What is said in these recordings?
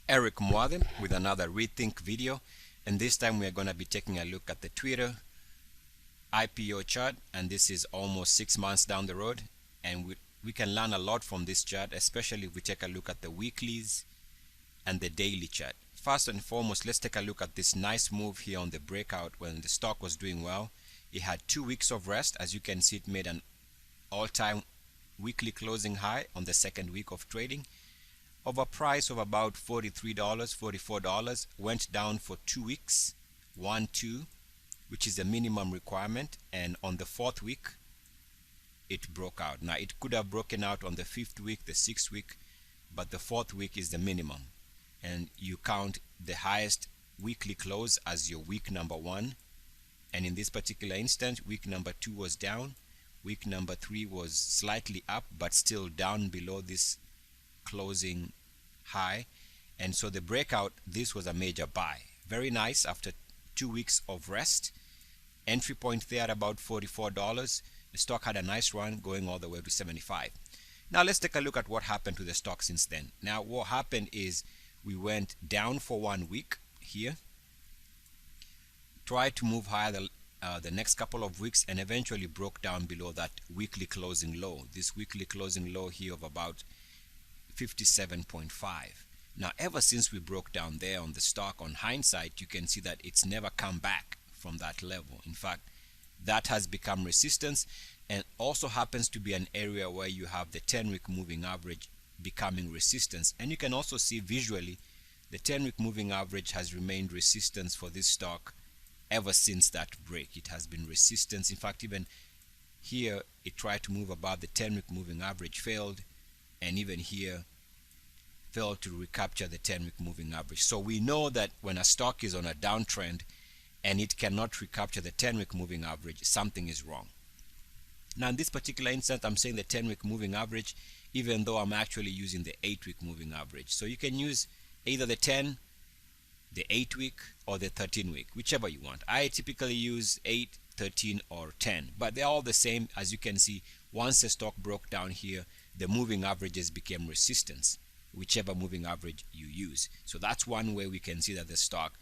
Eric Muadem with another Rethink video, and this time we are going to be taking a look at the Twitter IPO chart, and this is almost 6 months down the road, and we can learn a lot from this chart, especially if we take a look at the weeklies and the daily chart. First and foremost, let's take a look at this nice move here on the breakout when the stock was doing well. It had 2 weeks of rest. As you can see, it made an all-time weekly closing high on the second week of trading of a price of about $43, $44. Went down for 2 weeks, 1-2, which is the minimum requirement, and on the 4th week it broke out. Now it could have broken out on the 5th week, the 6th week, but the 4th week is the minimum, and you count the highest weekly close as your week number 1. And in this particular instance, week number 2 was down, week number 3 was slightly up but still down below this closing high. And so the breakout, this was a major buy. Very nice after 2 weeks of rest. Entry point there at about $44. The stock had a nice run going all the way to 75. Now let's take a look at what happened to the stock since then. Now what happened is we went down for 1 week here, tried to move higher the next couple of weeks, and eventually broke down below that weekly closing low. This weekly closing low here of about 57.5. Now ever since we broke down there on the stock, on hindsight you can see that it's never come back from that level. In fact, that has become resistance, and also happens to be an area where you have the 10-week moving average becoming resistance. And you can also see visually the 10-week moving average has remained resistance for this stock ever since that break. It has been resistance. In fact, even here it tried to move above the 10-week moving average, failed, and even here failed to recapture the 10-week moving average. So we know that when a stock is on a downtrend and it cannot recapture the 10-week moving average, something is wrong. Now in this particular instance, I'm saying the 10-week moving average, even though I'm actually using the 8-week moving average. So you can use either the 10, the 8-week, or the 13-week, whichever you want. I typically use 8, 13, or 10, but they're all the same. As you can see, once the stock broke down here, the moving averages became resistance, whichever moving average you use. So that's one way we can see that the stock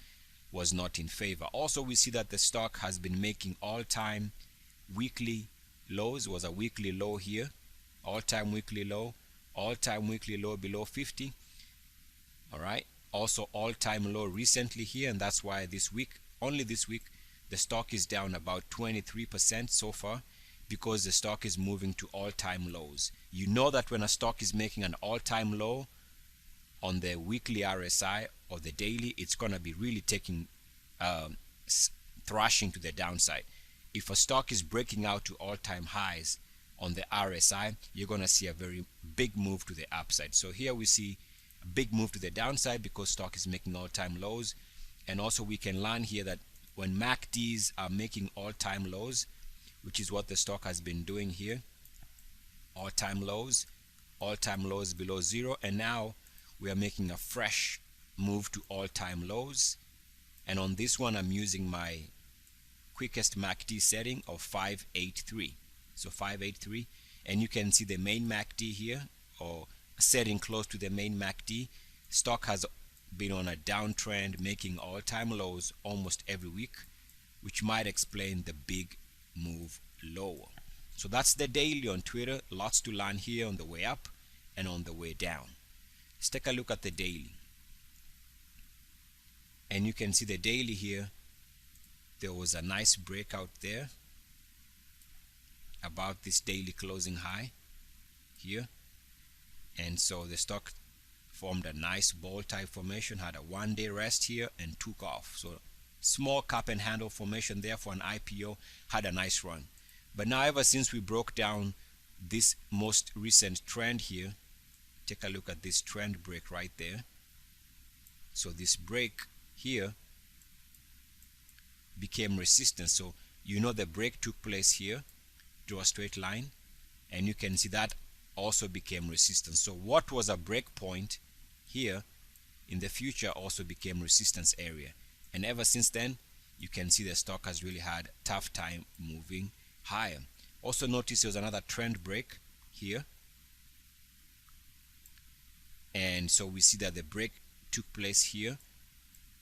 was not in favor. Also, we see that the stock has been making all-time weekly lows. Was a weekly low here, all-time weekly low below 50. All right, also all-time low recently here, and that's why this week, only this week, the stock is down about 23% so far, because the stock is moving to all-time lows. You know that when a stock is making an all-time low on the weekly RSI or the daily, it's going to be really taking thrashing to the downside. If a stock is breaking out to all-time highs on the RSI, you're going to see a very big move to the upside. So here we see a big move to the downside because stock is making all-time lows. And also we can learn here that when MACDs are making all-time lows, which is what the stock has been doing here, all-time lows below 0, and now we are making a fresh move to all-time lows. And on this one, I'm using my quickest MACD setting of 583. So 583, and you can see the main MACD here, or setting close to the main MACD. Stock has been on a downtrend, making all-time lows almost every week, which might explain the big move lower. So that's the daily on Twitter. Lots to learn here on the way up and on the way down. Let's take a look at the daily, and you can see the daily here. There was a nice breakout there about this daily closing high here, and so the stock formed a nice ball type formation, had a 1-day rest here, and took off. So small cup and handle formation there for an IPO, had a nice run. But now ever since we broke down this most recent trend here, take a look at this trend break right there. So this break here became resistance. So you know the break took place here, draw a straight line, and you can see that also became resistance. So what was a break point here in the future also became resistance area, and ever since then you can see the stock has really had a tough time moving higher. Also notice there was another trend break here, and so we see that the break took place here,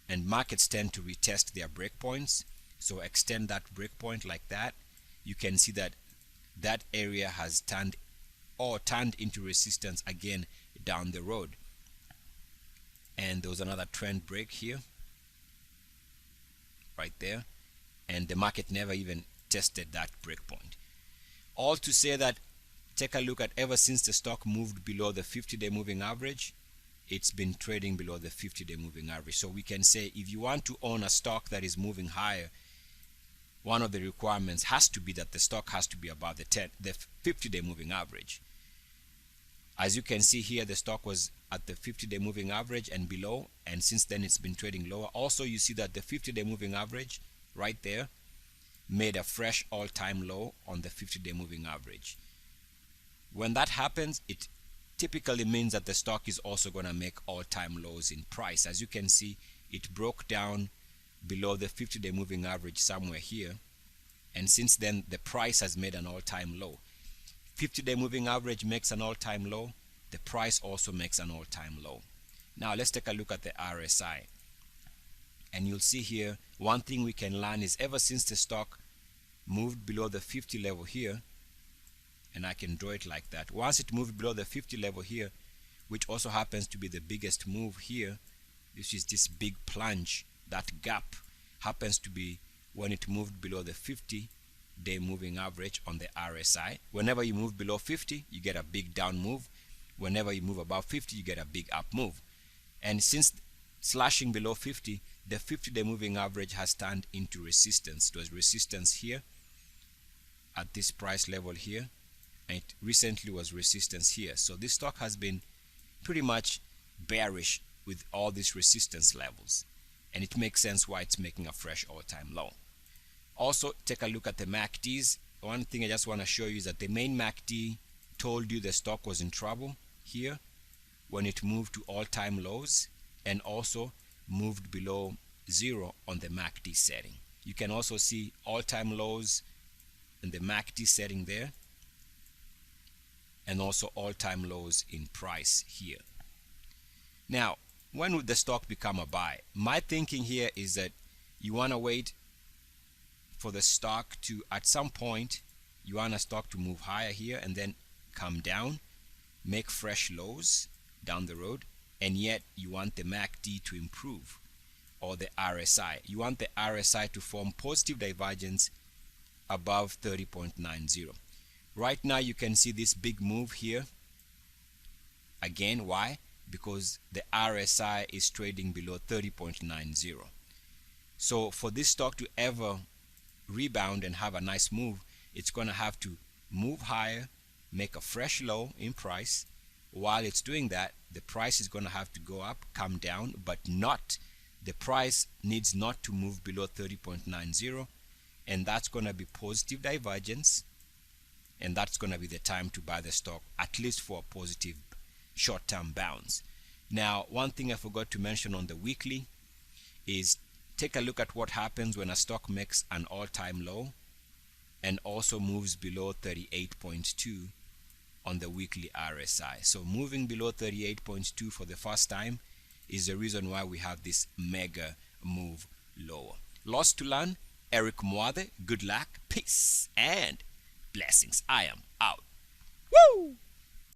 and markets tend to retest their breakpoints. So extend that breakpoint like that. You can see that that area has turned into resistance again down the road. And there was another trend break here, right there, and the market never even tested that breakpoint. All to say that, take a look at, ever since the stock moved below the 50-day moving average, it's been trading below the 50-day moving average. So we can say, if you want to own a stock that is moving higher, one of the requirements has to be that the stock has to be above the 50-day moving average. As you can see here, the stock was at the 50-day moving average and below, and since then it's been trading lower. Also, you see that the 50-day moving average right there made a fresh all-time low on the 50-day moving average. When that happens, it typically means that the stock is also going to make all-time lows in price. As you can see, it broke down below the 50-day moving average somewhere here, and since then the price has made an all-time low. 50-day moving average makes an all-time low, the price also makes an all-time low. Now let's take a look at the RSI, and you'll see here one thing we can learn is, ever since the stock moved below the 50 level here, and I can draw it like that, once it moved below the 50 level here, which also happens to be the biggest move here, this is this big plunge, that gap happens to be when it moved below the 50-day moving average on the RSI. Whenever you move below 50, you get a big down move. Whenever you move above 50, you get a big up move. And since slashing below 50, the 50-day moving average has turned into resistance. It was resistance here at this price level here, and it recently was resistance here. So this stock has been pretty much bearish with all these resistance levels, and it makes sense why it's making a fresh all-time low. Also, take a look at the MACDs. One thing I just want to show you is that the main MACD told you the stock was in trouble here when it moved to all-time lows, and also moved below 0 on the MACD setting. You can also see all-time lows in the MACD setting there, and also all-time lows in price here. Now, when would the stock become a buy? My thinking here is that you want to wait for the stock to, at some point, you want a stock to move higher here and then come down, make fresh lows down the road, and yet you want the MACD to improve, or the RSI. You want the RSI to form positive divergence above 30.90. Right now you can see this big move here. Again, why? Because the RSI is trading below 30.90. So for this stock to ever rebound and have a nice move, it's going to have to move higher, make a fresh low in price. While it's doing that, the price is going to have to go up, come down, but not, the price needs not to move below 30.90, and that's going to be positive divergence, and that's going to be the time to buy the stock, at least for a positive short-term bounce. Now, one thing I forgot to mention on the weekly is, take a look at what happens when a stock makes an all-time low and also moves below 38.2 on the weekly RSI. So moving below 38.2 for the first time is the reason why we have this mega move lower. Lots to learn. Eric Mwathe, good luck, peace, and blessings. I am out. Woo!